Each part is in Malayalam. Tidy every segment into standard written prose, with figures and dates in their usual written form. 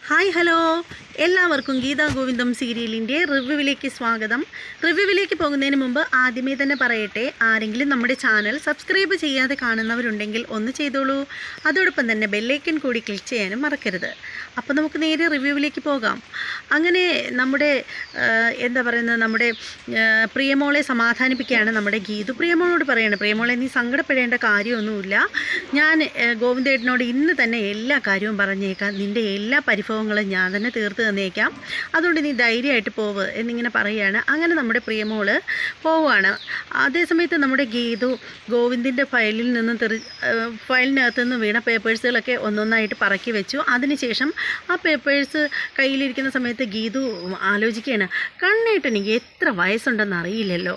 ഹായ് ഹലോ എല്ലാവർക്കും ഗീതാ ഗോവിന്ദം സീരിയലിൻ്റെ റിവ്യൂവിലേക്ക് സ്വാഗതം. റിവ്യൂവിലേക്ക് പോകുന്നതിന് മുമ്പ് ആദ്യമേ തന്നെ പറയട്ടെ, ആരെങ്കിലും നമ്മുടെ ചാനൽ സബ്സ്ക്രൈബ് ചെയ്യാതെ കാണുന്നവരുണ്ടെങ്കിൽ ഒന്ന് ചെയ്തോളൂ. അതോടൊപ്പം തന്നെ ബെല്ലൈക്കൻ കൂടി ക്ലിക്ക് ചെയ്യാനും മറക്കരുത്. അപ്പോൾ നമുക്ക് നേരെ റിവ്യൂവിലേക്ക് പോകാം. അങ്ങനെ നമ്മുടെ നമ്മുടെ പ്രിയമോളെ സമാധാനിപ്പിക്കുകയാണ് നമ്മുടെ ഗീതു. പ്രിയമോളോട് പറയാണ്, പ്രിയമോളെ നീ സങ്കടപ്പെടേണ്ട കാര്യമൊന്നുമില്ല, ഞാൻ ഗോവിന്ദേട്ടനോട് ഇന്ന് തന്നെ എല്ലാ കാര്യവും പറഞ്ഞേക്കാം, നിൻ്റെ എല്ലാ പരിഭവങ്ങളും ഞാൻ തന്നെ തീർത്ത് തന്നേക്കാം, അതുകൊണ്ട് നീ ധൈര്യമായിട്ട് പോവ് എന്നിങ്ങനെ പറയുകയാണ്. അങ്ങനെ നമ്മുടെ പ്രിയമോള് പോവുകയാണ്. അതേസമയത്ത് നമ്മുടെ ഗീതു ഗോവിന്ദിൻ്റെ ഫയലിനകത്ത് നിന്ന് വീണ പേപ്പേഴ്സുകളൊക്കെ ഒന്നൊന്നായിട്ട് പറക്കി വെച്ചു. അതിനുശേഷം ആ പേപ്പേഴ്സ് കയ്യിലിരിക്കുന്ന സമയത്ത് ഗീതു ആലോചിക്കുകയാണ്, കണ്ണേട്ടനിക്ക് എത്ര വയസ്സുണ്ടെന്ന് അറിയില്ലല്ലോ,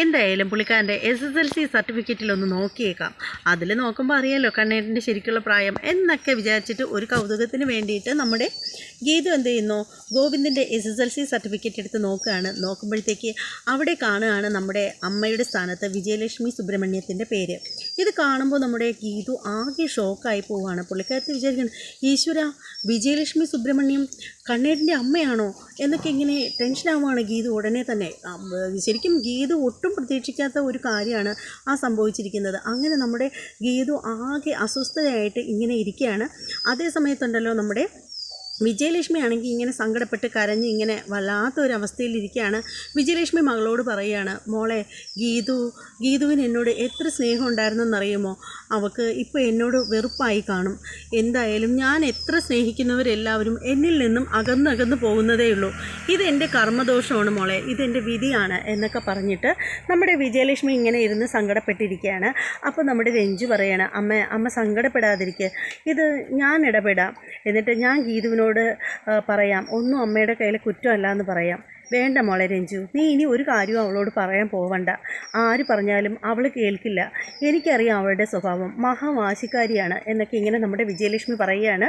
എന്തായാലും പുള്ളിക്കാരൻ്റെ SSLC സർട്ടിഫിക്കറ്റിലൊന്ന് നോക്കിയേക്കാം, അതിൽ നോക്കുമ്പോൾ അറിയാമല്ലോ കണ്ണേട്ടൻ്റെ ശരിക്കുള്ള പ്രായം എന്നൊക്കെ വിചാരിച്ചിട്ട് ഒരു കൗതുകത്തിന് വേണ്ടിയിട്ട് നമ്മുടെ ഗീതു എന്ത് ചെയ്യുന്നു, ഗോവിന്ദിൻ്റെ SSLC സർട്ടിഫിക്കറ്റ് എടുത്ത് നോക്കുകയാണ്. നോക്കുമ്പോഴത്തേക്ക് അവിടെ കാണുകയാണ് നമ്മുടെ അമ്മയുടെ സ്ഥാനത്ത് വിജയലക്ഷ്മി സുബ്രഹ്മണ്യത്തിൻ്റെ പേര്. ഇത് കാണുമ്പോൾ നമ്മുടെ ഗീതു ആകെ ഷോക്കായി പോവുകയാണ്. പുള്ളിക്കാരത്തി വിചാരിക്കണം, ഈശ്വര, വിജയലക്ഷ്മി സുബ്രഹ്മണ്യം കണ്ണേട്ടൻ്റെ അമ്മയാണോ എന്നൊക്കെ ഇങ്ങനെ ടെൻഷനാവുകയാണ് ഗീതു ഉടനെ തന്നെ. ശരിക്കും ഗീതു ഒട്ടും പ്രതീക്ഷിക്കാത്ത ഒരു കാര്യമാണ് ആ സംഭവിച്ചിരിക്കുന്നത്. അങ്ങനെ നമ്മുടെ ഗീതു ആകെ അസ്വസ്ഥതയായിട്ട് ഇങ്ങനെ ഇരിക്കുകയാണ്. അതേ സമയത്തുണ്ടല്ലോ നമ്മുടെ വിജയലക്ഷ്മി ആണെങ്കിൽ ഇങ്ങനെ സങ്കടപ്പെട്ട് കരഞ്ഞ് ഇങ്ങനെ വല്ലാത്തൊരവസ്ഥയിലിരിക്കുകയാണ്. വിജയലക്ഷ്മി മകളോട് പറയുകയാണ്, മോളെ ഗീതുവിന് എന്നോട് എത്ര സ്നേഹം ഉണ്ടായിരുന്നെന്നറിയുമോ, അവൾക്ക് ഇപ്പോൾ എന്നോട് വെറുപ്പായി കാണും, എന്തായാലും ഞാൻ എത്ര സ്നേഹിക്കുന്നവരെല്ലാവരും എന്നിൽ നിന്നും അകന്നകന്ന് പോകുന്നതേ ഉള്ളൂ, ഇതെൻ്റെ കർമ്മദോഷമാണ് മോളെ, ഇതെൻ്റെ വിധിയാണ് എന്നൊക്കെ പറഞ്ഞിട്ട് നമ്മുടെ വിജയലക്ഷ്മി ഇങ്ങനെ ഇരുന്ന് സങ്കടപ്പെട്ടിരിക്കുകയാണ്. അപ്പോൾ നമ്മുടെ രഞ്ജു പറയാണ്, അമ്മ സങ്കടപ്പെടാതിരിക്കുക, ഇത് ഞാൻ ഇടപെടാം, എന്നിട്ട് ഞാൻ ഗീതുവിനോട് പറയാം, ഒന്നും അമ്മയുടെ കയ്യിൽ കുറ്റമല്ല എന്ന് പറയാം. വേണ്ട മോളെ രഞ്ജു, നീ ഇനി ഒരു കാര്യവും അവളോട് പറയാൻ പോവണ്ട, ആര് പറഞ്ഞാലും അവൾ കേൾക്കില്ല, എനിക്കറിയാം അവളുടെ സ്വഭാവം, മഹാവാശിക്കാരിയാണ് എന്നൊക്കെ ഇങ്ങനെ നമ്മുടെ വിജയലക്ഷ്മി പറയുകയാണ്.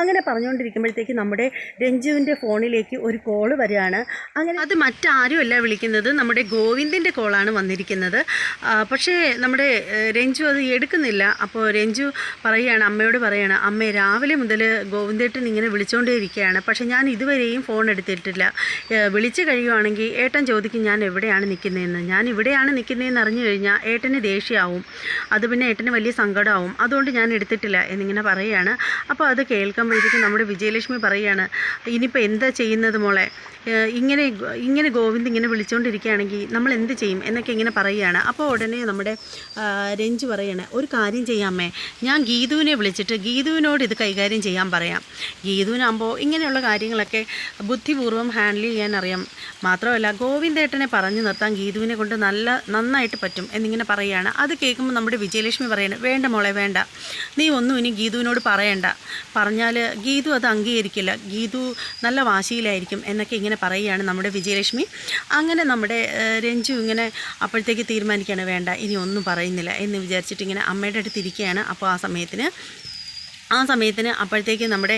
അങ്ങനെ പറഞ്ഞുകൊണ്ടിരിക്കുമ്പോഴത്തേക്ക് നമ്മുടെ രഞ്ജുവിൻ്റെ ഫോണിലേക്ക് ഒരു കോള് വരികയാണ്. അങ്ങനെ അത് മറ്റാരുമല്ല വിളിക്കുന്നത്, നമ്മുടെ ഗോവിന്ദിൻ്റെ കോളാണ് വന്നിരിക്കുന്നത്. പക്ഷേ നമ്മുടെ രഞ്ജു അത് എടുക്കുന്നില്ല. അപ്പോൾ രഞ്ജു പറയുകയാണ്, അമ്മയോട് പറയുകയാണ്, അമ്മേ രാവിലെ മുതൽ ഗോവിന്ദേട്ടൻ ഇങ്ങനെ വിളിച്ചുകൊണ്ടേ ഇരിക്കുകയാണ്, പക്ഷേ ഞാൻ ഇതുവരെയും ഫോൺ എടുത്തിട്ടില്ല, വിളിച്ച് കഴിയുവാണെങ്കിൽ ഏട്ടൻ ചോദിക്കും ഞാൻ എവിടെയാണ് നിൽക്കുന്നതെന്ന്, ഞാൻ ഇവിടെയാണ് നിൽക്കുന്നതെന്ന് അറിഞ്ഞു കഴിഞ്ഞാൽ ഏട്ടന് ദേഷ്യമാവും, അത് പിന്നെ ഏട്ടന് വലിയ സങ്കടമാവും, അതുകൊണ്ട് ഞാൻ എടുത്തിട്ടില്ല എന്നിങ്ങനെ പറയുകയാണ്. അപ്പോൾ അത് കേൾക്കുമ്പോഴത്തേക്കും നമ്മുടെ വിജയലക്ഷ്മി പറയുകയാണ്, ഇനിയിപ്പോൾ എന്താ ചെയ്യുന്നത് മോളെ, ഇങ്ങനെ ഗോവിന്ദ് ഇങ്ങനെ വിളിച്ചുകൊണ്ടിരിക്കുകയാണെങ്കിൽ നമ്മൾ എന്ത് ചെയ്യും എന്നൊക്കെ ഇങ്ങനെ പറയുകയാണ്. അപ്പോൾ ഉടനെ നമ്മുടെ രഞ്ജു പറയുകയാണ്, ഒരു കാര്യം ചെയ്യാമേ, ഞാൻ ഗീതുവിനെ വിളിച്ചിട്ട് ഗീതുവിനോട് ഇത് കൈകാര്യം ചെയ്യാൻ പറയാം, ഗീതുവിനാകുമ്പോൾ ഇങ്ങനെയുള്ള കാര്യങ്ങളൊക്കെ ബുദ്ധിപൂർവ്വം ഹാൻഡിൽ ചെയ്യാൻ അറിയാം, മാത്രമല്ല ഗോവിന്ദേട്ടനെ പറഞ്ഞു നിർത്താൻ ഗീതുവിനെ കൊണ്ട് നന്നായിട്ട് പറ്റും എന്നിങ്ങനെ പറയുകയാണ്. അത് കേൾക്കുമ്പോൾ നമ്മുടെ വിജയലക്ഷ്മി പറയുന്നത്, വേണ്ട മോളെ വേണ്ട, നീ ഒന്നും ഇനി ഗീതുവിനോട് പറയണ്ട, പറഞ്ഞാൽ ഗീതു അത് അംഗീകരിക്കില്ല, ഗീതു നല്ല വാശിയിലായിരിക്കും എന്നൊക്കെ ഇങ്ങനെ പറയുകയാണ് നമ്മുടെ വിജയലക്ഷ്മി. അങ്ങനെ നമ്മുടെ രഞ്ജു ഇങ്ങനെ അപ്പോഴത്തേക്ക് തീരുമാനിക്കുകയാണ്, വേണ്ട ഇനി ഒന്നും പറയുന്നില്ല എന്ന് വിചാരിച്ചിട്ട് ഇങ്ങനെ അമ്മയുടെ അടുത്ത് ഇരിക്കുകയാണ്. അപ്പോൾ ആ സമയത്തിന് അപ്പോഴത്തേക്ക് നമ്മുടെ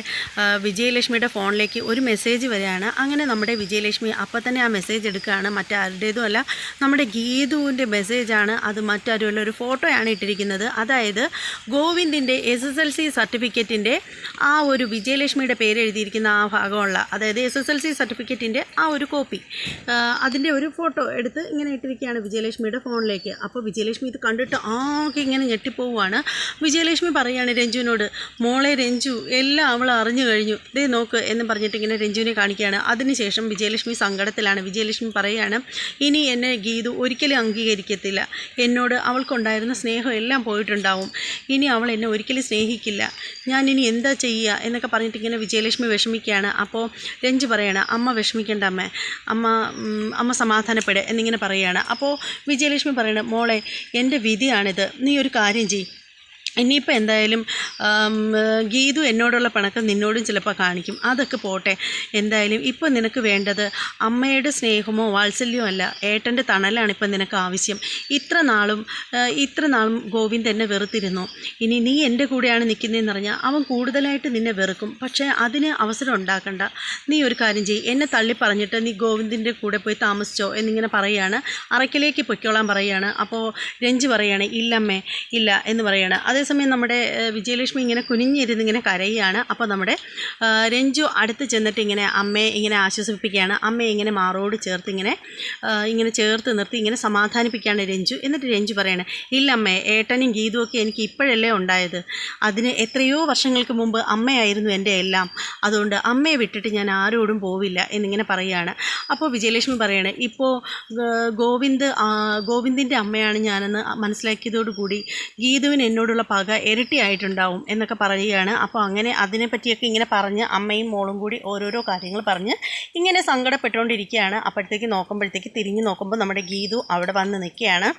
വിജയലക്ഷ്മിയുടെ ഫോണിലേക്ക് ഒരു മെസ്സേജ് വരികയാണ്. അങ്ങനെ നമ്മുടെ വിജയലക്ഷ്മി അപ്പോൾ തന്നെ ആ മെസ്സേജ് എടുക്കുകയാണ്, മറ്റാരുടേതും അല്ല, നമ്മുടെ ഗീതുവിൻ്റെ മെസ്സേജാണ്. അത് മറ്റാരുമല്ല, ഒരു ഫോട്ടോയാണ് ഇട്ടിരിക്കുന്നത്. അതായത് ഗോവിന്ദിൻ്റെ SSLC സർട്ടിഫിക്കറ്റിൻ്റെ ആ ഒരു വിജയലക്ഷ്മിയുടെ പേര് എഴുതിയിരിക്കുന്ന ആ ഭാഗമുള്ള, അതായത് SSLC സർട്ടിഫിക്കറ്റിൻ്റെ ആ ഒരു കോപ്പി, അതിൻ്റെ ഒരു ഫോട്ടോ എടുത്ത് ഇങ്ങനെ ഇട്ടിരിക്കുകയാണ് വിജയലക്ഷ്മിയുടെ ഫോണിലേക്ക്. അപ്പോൾ വിജയലക്ഷ്മി ഇത് കണ്ടിട്ട് ആകെ ഇങ്ങനെ ഞെട്ടിപ്പോവുകയാണ്. വിജയലക്ഷ്മി പറയുകയാണ് രഞ്ജുവിനോട്, മോളെ രഞ്ജു, എല്ലാം അവൾ അറിഞ്ഞു കഴിഞ്ഞു, ദേ നോക്ക് എന്ന് പറഞ്ഞിട്ട് ഇങ്ങനെ രഞ്ജുവിനെ കാണിക്കുകയാണ്. അതിനുശേഷം വിജയലക്ഷ്മി സങ്കടത്തിലാണ്. വിജയലക്ഷ്മി പറയുകയാണ്, ഇനി എന്നെ ഗീതു ഒരിക്കലും അംഗീകരിക്കത്തില്ല, എന്നോട് അവൾക്കുണ്ടായിരുന്ന സ്നേഹം എല്ലാം പോയിട്ടുണ്ടാവും, ഇനി അവൾ എന്നെ ഒരിക്കലും സ്നേഹിക്കില്ല, ഞാൻ ഇനി എന്താ ചെയ്യുക എന്നൊക്കെ പറഞ്ഞിട്ട് ഇങ്ങനെ വിജയലക്ഷ്മി വിഷമിക്കുകയാണ്. അപ്പോൾ രഞ്ജു പറയുകയാണ്, അമ്മ വിഷമിക്കേണ്ട അമ്മ സമാധാനപ്പെടുക എന്നിങ്ങനെ പറയുകയാണ്. അപ്പോൾ വിജയലക്ഷ്മി പറയണം, മോളെ എൻ്റെ വിധിയാണിത്, നീ ഒരു കാര്യം ചെയ്യ്, ഇനിയിപ്പോൾ എന്തായാലും ഗീതു എന്നോടുള്ള പിണക്കം നിന്നോടും ചിലപ്പോൾ കാണിക്കും, അതൊക്കെ പോട്ടെ, എന്തായാലും ഇപ്പോൾ നിനക്ക് വേണ്ടത് അമ്മയുടെ സ്നേഹമോ വാത്സല്യമോ അല്ല, ഏട്ടൻ്റെ തണലാണ് ഇപ്പം നിനക്ക് ആവശ്യം. ഇത്ര നാളും ഗോവിന്ദ് എന്നെ വെറുത്തിരുന്നു, ഇനി നീ എൻ്റെ കൂടെയാണ് നിൽക്കുന്നതെന്ന് പറഞ്ഞാൽ അവൻ കൂടുതലായിട്ട് നിന്നെ വെറുക്കും, പക്ഷേ അതിന് അവസരം ഉണ്ടാക്കണ്ട, നീ ഒരു കാര്യം ചെയ്യ്, എന്നെ തള്ളി പറഞ്ഞിട്ട് നീ ഗോവിന്ദിൻ്റെ കൂടെ പോയി താമസിച്ചോ എന്നിങ്ങനെ പറയുകയാണ്. അറയ്ക്കലേക്ക് പൊയ്ക്കോളാൻ പറയുകയാണ്. അപ്പോൾ രഞ്ജു പറയുകയാണ്, ഇല്ലമ്മേ ഇല്ല എന്ന് പറയുകയാണ്. അതേ അതേസമയം നമ്മുടെ വിജയലക്ഷ്മി ഇങ്ങനെ കുനിഞ്ഞിരുന്ന് ഇങ്ങനെ കരയുകയാണ്. അപ്പോൾ നമ്മുടെ രഞ്ജു അടുത്ത് ചെന്നിട്ട് ഇങ്ങനെ അമ്മയെ ഇങ്ങനെ ആശ്വസിപ്പിക്കുകയാണ്. അമ്മയെ ഇങ്ങനെ മാറോട് ചേർത്ത് ഇങ്ങനെ ചേർത്ത് നിർത്തി ഇങ്ങനെ സമാധാനിപ്പിക്കുകയാണ് രഞ്ജു. എന്നിട്ട് രഞ്ജു പറയാണ്, ഇല്ല അമ്മേ, ഏട്ടനും ഗീതുവും ഒക്കെ എനിക്ക് ഇപ്പോഴല്ലേ ഉണ്ടായത്. അതിന് എത്രയോ വർഷങ്ങൾക്ക് മുമ്പ് അമ്മയായിരുന്നു എൻ്റെ എല്ലാം. അതുകൊണ്ട് അമ്മയെ വിട്ടിട്ട് ഞാൻ ആരോടും പോവില്ല എന്നിങ്ങനെ പറയുകയാണ്. അപ്പോൾ വിജയലക്ഷ്മി പറയാണ്, ഇപ്പോൾ ഗോവിന്ദിൻ്റെ അമ്മയാണ് ഞാനെന്ന് മനസ്സിലാക്കിയതോടുകൂടി ഗീതുവിന് എന്നോടുള്ള പക ഇരട്ടിയായിട്ടുണ്ടാവും എന്നൊക്കെ പറയുകയാണ്. അപ്പോൾ അങ്ങനെ അതിനെപ്പറ്റിയൊക്കെ ഇങ്ങനെ പറഞ്ഞ് അമ്മയും മോളും കൂടി ഓരോരോ കാര്യങ്ങൾ പറഞ്ഞ് ഇങ്ങനെ സങ്കടപ്പെട്ടുകൊണ്ടിരിക്കുകയാണ്. അപ്പോഴത്തേക്ക് തിരിഞ്ഞു നോക്കുമ്പോൾ നമ്മുടെ ഗീതു അവിടെ വന്ന് നിൽക്കുകയാണ്.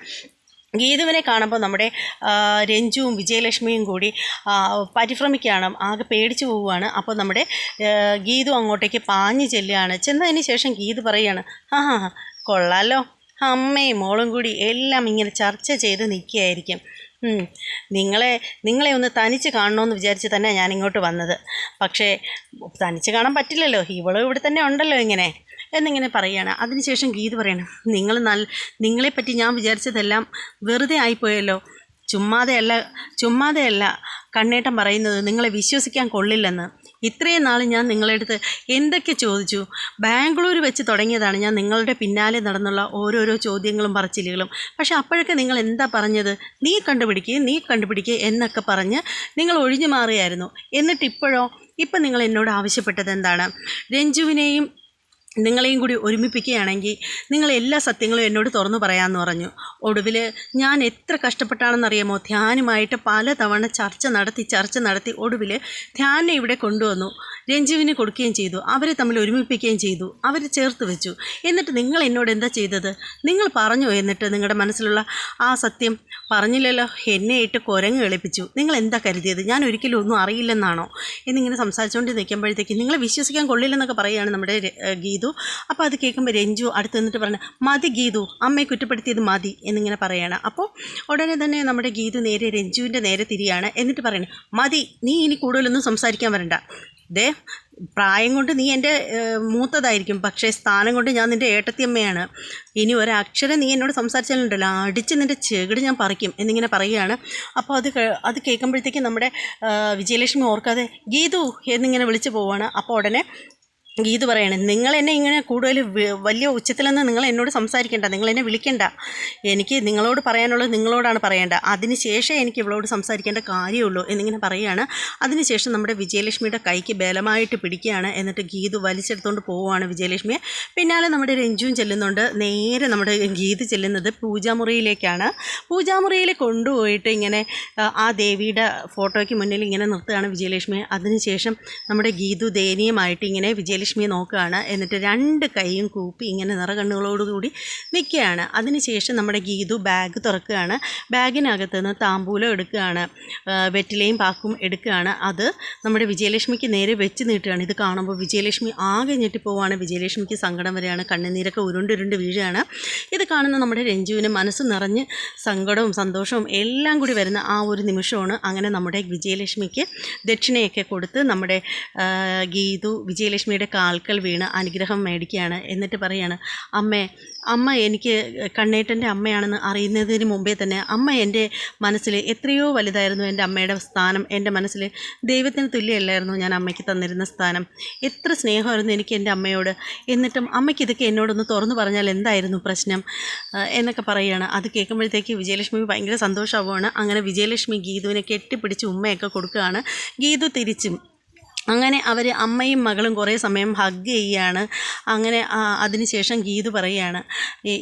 ഗീതുവിനെ കാണുമ്പോൾ നമ്മുടെ രഞ്ജുവും വിജയലക്ഷ്മിയും കൂടി പരിഭ്രമിക്കുകയാണ്, ആകെ പേടിച്ചു പോവുകയാണ്. അപ്പോൾ നമ്മുടെ ഗീതു അങ്ങോട്ടേക്ക് പാഞ്ഞു ചെല്ലുകയാണ്. ചെന്നതിന് ശേഷം ഗീതു പറയുകയാണ്, കൊള്ളാലോ, അമ്മയും മോളും കൂടി എല്ലാം ഇങ്ങനെ ചർച്ച ചെയ്ത് നിൽക്കുകയായിരിക്കും. നിങ്ങളെ ഒന്ന് തനിച്ച് കാണണമെന്ന് വിചാരിച്ച് തന്നെ ഞാൻ ഇങ്ങോട്ട് വന്നത്. പക്ഷേ തനിച്ച് കാണാൻ പറ്റില്ലല്ലോ, ഇവളും ഇവിടെ തന്നെ ഉണ്ടല്ലോ എന്നിങ്ങനെ പറയുകയാണ്. അതിനുശേഷം ഗീത പറയണം, നിങ്ങളെപ്പറ്റി ഞാൻ വിചാരിച്ചതെല്ലാം വെറുതെ ആയിപ്പോയല്ലോ. ചുമ്മാതെയല്ല കണ്ണേട്ടൻ പറയുന്നത് നിങ്ങളെ വിശ്വസിക്കാൻ കൊള്ളില്ലെന്ന്. ഇത്രയും നാൾ ഞാൻ നിങ്ങളുടെ അടുത്ത് എന്തൊക്കെ ചോദിച്ചു. ബാംഗ്ലൂർ വെച്ച് തുടങ്ങിയതാണ് ഞാൻ നിങ്ങളുടെ പിന്നാലെ നടന്നുള്ള ഓരോരോ ചോദ്യങ്ങളും പറച്ചിലുകളും. പക്ഷെ അപ്പോഴൊക്കെ നിങ്ങൾ എന്താ പറഞ്ഞത്? നീ കണ്ടുപിടിക്കുക എന്നൊക്കെ പറഞ്ഞ് നിങ്ങൾ ഒഴിഞ്ഞു മാറുകയായിരുന്നു. എന്നിട്ട് ഇപ്പം നിങ്ങൾ എന്നോട് ആവശ്യപ്പെട്ടത് എന്താണ്? രഞ്ജുവിനെയും നിങ്ങളെയും കൂടി ഒരുമിപ്പിക്കുകയാണെങ്കിൽ നിങ്ങൾ എല്ലാ സത്യങ്ങളും എന്നോട് തുറന്നു പറയാമെന്ന് പറഞ്ഞു. ഒടുവിൽ ഞാൻ എത്ര കഷ്ടപ്പെട്ടാണെന്നറിയാമോ? ധ്യാനുമായിട്ട് പലതവണ ചർച്ച നടത്തി ഒടുവിൽ ധ്യാനെ ഇവിടെ കൊണ്ടുവന്നു. രഞ്ജുവിന് കൊടുക്കുകയും ചെയ്തു. അവരെ തമ്മിൽ ഒരുമിപ്പിക്കുകയും ചെയ്തു. അവരെ ചേർത്ത് വെച്ചു. എന്നിട്ട് നിങ്ങൾ എന്നോട് എന്താ ചെയ്തത്? നിങ്ങൾ പറഞ്ഞു. എന്നിട്ട് നിങ്ങളുടെ മനസ്സിലുള്ള ആ സത്യം പറഞ്ഞില്ലല്ലോ. എന്നെ ഇട്ട് കുരങ്ങ് എളിപ്പിച്ചു. നിങ്ങൾ എന്താ കരുതിയത്? ഞാൻ ഒരിക്കലും ഒന്നും അറിയില്ലെന്നാണോ എന്നിങ്ങനെ സംസാരിച്ചുകൊണ്ട് നിൽക്കുമ്പോഴത്തേക്ക് നിങ്ങളെ വിശ്വസിക്കാൻ കൊള്ളില്ലെന്നൊക്കെ പറയുകയാണ് നമ്മുടെ ഗീതു. അപ്പോൾ അത് കേൾക്കുമ്പോൾ രഞ്ജു അടുത്ത് നിന്നിട്ട് പറഞ്ഞു, മതി ഗീതു, അമ്മയെ കുറ്റപ്പെടുത്തിയത് മതി എന്നിങ്ങനെ പറയുകയാണ്. അപ്പോൾ ഉടനെ തന്നെ നമ്മുടെ ഗീതു നേരെ രഞ്ജുവിൻ്റെ നേരെ തിരിയാണ്. എന്നിട്ട് പറയണേ, മതി, നീ ഇനി കൂടുതലൊന്നും സംസാരിക്കാൻ വരണ്ട. പ്രായം കൊണ്ട് നീ എൻ്റെ മൂത്തതായിരിക്കും, പക്ഷേ സ്ഥാനം കൊണ്ട് ഞാൻ നിൻ്റെ ഏട്ടത്തിയമ്മയാണ്. ഇനി ഒരക്ഷരം നീ എന്നോട് സംസാരിച്ചാലുണ്ടല്ലോ, അടിച്ച് നിൻ്റെ ചെകിട് ഞാൻ പറിക്കും എന്നിങ്ങനെ പറയുകയാണ്. അപ്പോൾ അത് കേൾക്കുമ്പോഴത്തേക്കും നമ്മുടെ വിജയലക്ഷ്മി ഓർക്കാതെ ഗീതു എന്നിങ്ങനെ വിളിച്ചു പോവുകയാണ്. അപ്പോൾ ഉടനെ ഗീതു പറയണേ, നിങ്ങളെന്നെ ഇങ്ങനെ കൂടുതൽ വലിയ ഉച്ചത്തിലൊന്നും നിങ്ങൾ എന്നോട് സംസാരിക്കേണ്ട, നിങ്ങളെന്നെ വിളിക്കണ്ട. എനിക്ക് നിങ്ങളോട് പറയാനുള്ളത് നിങ്ങളോടാണ് പറയേണ്ട. അതിനുശേഷം എനിക്ക് ഇവളോട് സംസാരിക്കേണ്ട കാര്യമുള്ളൂ എന്നിങ്ങനെ പറയുകയാണ്. അതിനുശേഷം നമ്മുടെ വിജയലക്ഷ്മിയുടെ കൈക്ക് ബലമായിട്ട് പിടിക്കുകയാണ്. എന്നിട്ട് ഗീതു വലിച്ചെടുത്തുകൊണ്ട് പോവുകയാണ് വിജയലക്ഷ്മിയെ. പിന്നാലെ നമ്മുടെ രഞ്ജുവും ചെല്ലുന്നുണ്ട്. നേരെ നമ്മുടെ ഗീതു ചെല്ലുന്നത് പൂജാമുറിയിലേക്കാണ്. പൂജാമുറിയിൽ കൊണ്ടുപോയിട്ട് ഇങ്ങനെ ആ ദേവിയുടെ ഫോട്ടോയ്ക്ക് മുന്നിൽ ഇങ്ങനെ നിർത്തുകയാണ് വിജയലക്ഷ്മിയെ. അതിനുശേഷം നമ്മുടെ ഗീതു ദയനീയമായിട്ട് ഇങ്ങനെ വിജയലക്ഷ്മിയെ നോക്കുകയാണ്. എന്നിട്ട് രണ്ട് കൈയും കൂപ്പി ഇങ്ങനെ നിറകണ്ണുകളോടുകൂടി നിൽക്കുകയാണ്. അതിനുശേഷം നമ്മുടെ ഗീതു ബാഗ് തുറക്കുകയാണ്. ബാഗിനകത്ത് നിന്ന് താമ്പൂലം എടുക്കുകയാണ്, വെറ്റിലയും പാക്കും എടുക്കുകയാണ്. അത് നമ്മുടെ വിജയലക്ഷ്മിക്ക് നേരെ വെച്ച് നീട്ടുകയാണ്. ഇത് കാണുമ്പോൾ വിജയലക്ഷ്മി ആകെ ഞെട്ടിപ്പോവാണ്. വിജയലക്ഷ്മിക്ക് സങ്കടം വരികയാണ്, കണ്ണുനീരൊക്കെ ഉരുണ്ട് വീഴുകയാണ്. ഇത് കാണുന്ന നമ്മുടെ രഞ്ജുവിന് മനസ്സ് നിറഞ്ഞ് സങ്കടവും സന്തോഷവും എല്ലാം കൂടി വരുന്ന ആ ഒരു നിമിഷമാണ്. അങ്ങനെ നമ്മുടെ വിജയലക്ഷ്മിക്ക് ദക്ഷിണയൊക്കെ കൊടുത്ത് നമ്മുടെ ഗീതു വിജയലക്ഷ്മിയുടെ കാൽക്കൽ വീണ് അനുഗ്രഹം മേടിക്കുകയാണ്. എന്നിട്ട് പറയാണ്, അമ്മ എനിക്ക് കണ്ണേട്ടൻ്റെ അമ്മയാണെന്ന് അറിയുന്നതിന് മുമ്പേ തന്നെ അമ്മ എൻ്റെ മനസ്സിൽ എത്രയോ വലുതായിരുന്നു. എൻ്റെ അമ്മയുടെ സ്ഥാനം എൻ്റെ മനസ്സിൽ ദൈവത്തിന് തുല്യമല്ലായിരുന്നു ഞാൻ അമ്മയ്ക്ക് തന്നിരുന്ന സ്ഥാനം. എത്ര സ്നേഹമായിരുന്നു എനിക്ക് എൻ്റെ അമ്മയോട്. എന്നിട്ടും അമ്മയ്ക്ക് ഇതൊക്കെ എന്നോടൊന്ന് തുറന്നു പറഞ്ഞാൽ എന്തായിരുന്നു പ്രശ്നം എന്നൊക്കെ പറയുകയാണ്. അത് കേൾക്കുമ്പോഴത്തേക്ക് വിജയലക്ഷ്മി ഭയങ്കര സന്തോഷമാവുകയാണ്. അങ്ങനെ വിജയലക്ഷ്മി ഗീതുവിനെ കെട്ടിപ്പിടിച്ച് ഉമ്മയൊക്കെ കൊടുക്കുകയാണ്. ഗീതു തിരിച്ചും അങ്ങനെ അവർ അമ്മയും മകളും കുറേ സമയം ഹഗ് ചെയ്യുകയാണ്. അങ്ങനെ അതിനുശേഷം ഗീതു പറയുകയാണ്,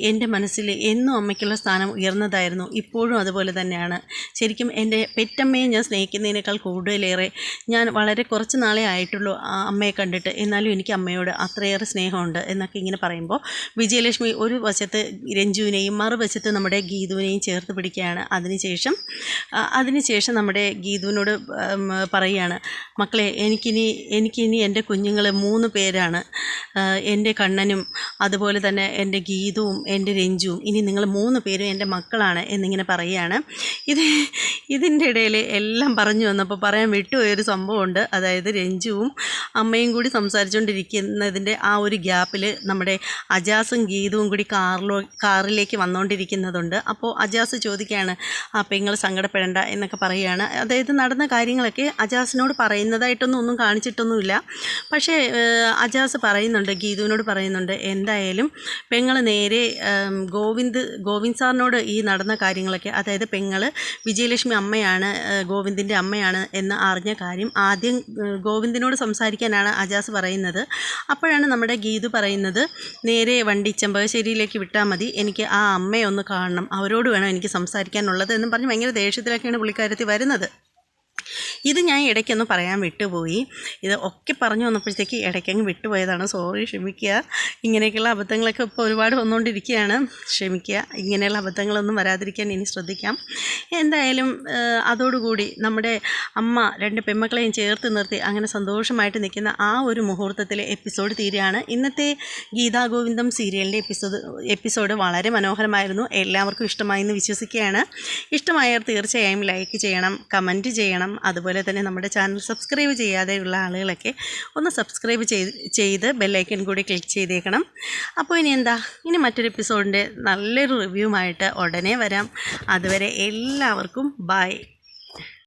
എൻ്റെ മനസ്സിൽ എന്നും അമ്മയ്ക്കുള്ള സ്ഥാനം ഉയർന്നതായിരുന്നു, ഇപ്പോഴും അതുപോലെ തന്നെയാണ്. ശരിക്കും എൻ്റെ പെറ്റമ്മയെ ഞാൻ സ്നേഹിക്കുന്നതിനേക്കാൾ കൂടുതലേറെ ഞാൻ വളരെ കുറച്ച് നാളെ ആയിട്ടുള്ളൂ അമ്മയെ കണ്ടിട്ട്, എന്നാലും എനിക്ക് അമ്മയോട് അത്രയേറെ സ്നേഹമുണ്ട് എന്നൊക്കെ ഇങ്ങനെ പറയുമ്പോൾ വിജയലക്ഷ്മി ഒരു വശത്ത് രഞ്ജുവിനെയും മറുവശത്ത് നമ്മുടെ ഗീതുവിനെയും ചേർത്ത് പിടിക്കുകയാണ്. അതിനുശേഷം നമ്മുടെ ഗീതുവിനോട് പറയുകയാണ്, മക്കളെ, എനിക്കിനി എനിക്കിനി എൻ്റെ കുഞ്ഞുങ്ങൾ 3 പേരാണ്. എൻ്റെ കണ്ണനും അതുപോലെ തന്നെ എൻ്റെ ഗീതുവും എൻ്റെ രഞ്ജുവും. ഇനി നിങ്ങൾ 3 പേരും എൻ്റെ മക്കളാണ് എന്നിങ്ങനെ പറയുകയാണ്. ഇതിൻ്റെ ഇടയിൽ എല്ലാം പറഞ്ഞു വന്നപ്പോൾ പറയാൻ വിട്ടുപോയൊരു സംഭവമുണ്ട്. അതായത് രഞ്ജുവും അമ്മയും കൂടി സംസാരിച്ചുകൊണ്ടിരിക്കുന്നതിൻ്റെ ആ ഒരു ഗ്യാപ്പിൽ നമ്മുടെ അജാസും ഗീതുവും കൂടി കാറിലേക്ക് വന്നുകൊണ്ടിരിക്കുന്നതുണ്ട്. അപ്പോൾ അജാസ് ചോദിക്കുകയാണ്, പെങ്ങൾ സങ്കടപ്പെടേണ്ട എന്നൊക്കെ പറയുകയാണ്. അതായത് നടന്ന കാര്യങ്ങളൊക്കെ അജാസിനോട് പറയുന്നതായിട്ടൊന്നും കാണിച്ചിട്ടൊന്നുമില്ല. പക്ഷേ അജാസ് പറയുന്നുണ്ട്, ഗീതുവിനോട് പറയുന്നുണ്ട്, എന്തായാലും പെങ്ങൾ നേരെ ഗോവിന്ദ് സാറിനോട് ഈ നടന്ന കാര്യങ്ങളൊക്കെ, അതായത് പെങ്ങൾ വിജയലക്ഷ്മി അമ്മയാണ്, ഗോവിന്ദിൻ്റെ അമ്മയാണ് എന്ന് അറിഞ്ഞ കാര്യം ആദ്യം ഗോവിന്ദിനോട് സംസാരിക്കാനാണ് അജാസ് പറയുന്നത്. അപ്പോഴാണ് നമ്മുടെ ഗീതു പറയുന്നത്, നേരെ വണ്ടി ചെമ്പകശ്ശേരിയിലേക്ക് വിട്ടാൽ മതി, എനിക്ക് ആ അമ്മയെ ഒന്ന് കാണണം, അവരോട് വേണം എനിക്ക് സംസാരിക്കാനുള്ളത് എന്നും പറഞ്ഞ് ഭയങ്കര ദേഷ്യത്തിലൊക്കെയാണ് പുള്ളിക്കാരത്തി വരുന്നത്. ഇത് ഞാൻ ഇടയ്ക്കൊന്ന് പറയാൻ വിട്ടുപോയി. ഇത് ഒക്കെ പറഞ്ഞു വന്നപ്പോഴത്തേക്ക് ഇടയ്ക്കങ്ങ് വിട്ടുപോയതാണ്. സോറി, ക്ഷമിക്കുക. ഇങ്ങനെയൊക്കെയുള്ള അബദ്ധങ്ങളൊക്കെ ഇപ്പോൾ ഒരുപാട് വന്നുകൊണ്ടിരിക്കുകയാണ്. ക്ഷമിക്കുക. ഇങ്ങനെയുള്ള അബദ്ധങ്ങളൊന്നും വരാതിരിക്കാൻ ഇനി ശ്രദ്ധിക്കാം. എന്തായാലും അതോടുകൂടി നമ്മുടെ അമ്മ 2 പെൺമക്കളെയും ചേർത്ത് നിർത്തി അങ്ങനെ സന്തോഷമായിട്ട് നിൽക്കുന്ന ആ ഒരു മുഹൂർത്തത്തിലെ എപ്പിസോഡ് തീരുകയാണ്. ഇന്നത്തെ ഗീതാഗോവിന്ദം സീരിയലിൻ്റെ എപ്പിസോഡ് വളരെ മനോഹരമായിരുന്നു. എല്ലാവർക്കും ഇഷ്ടമായി എന്ന് വിശ്വസിക്കുകയാണ്. ഇഷ്ടമായവർ തീർച്ചയായും ലൈക്ക് ചെയ്യണം, കമൻറ്റ് ചെയ്യണം. അതുപോലെ തന്നെ നമ്മുടെ ചാനൽ സബ്സ്ക്രൈബ് ചെയ്യാതെയുള്ള ആളുകളൊക്കെ ഒന്ന് സബ്സ്ക്രൈബ് ചെയ്ത് ബെല്ലൈക്കൺ കൂടി ക്ലിക്ക് ചെയ്തേക്കണം. അപ്പോൾ ഇനി മറ്റൊരു എപ്പിസോഡിൻ്റെ നല്ലൊരു റിവ്യൂമായിട്ട് ഉടനെ വരാം. അതുവരെ എല്ലാവർക്കും ബൈ.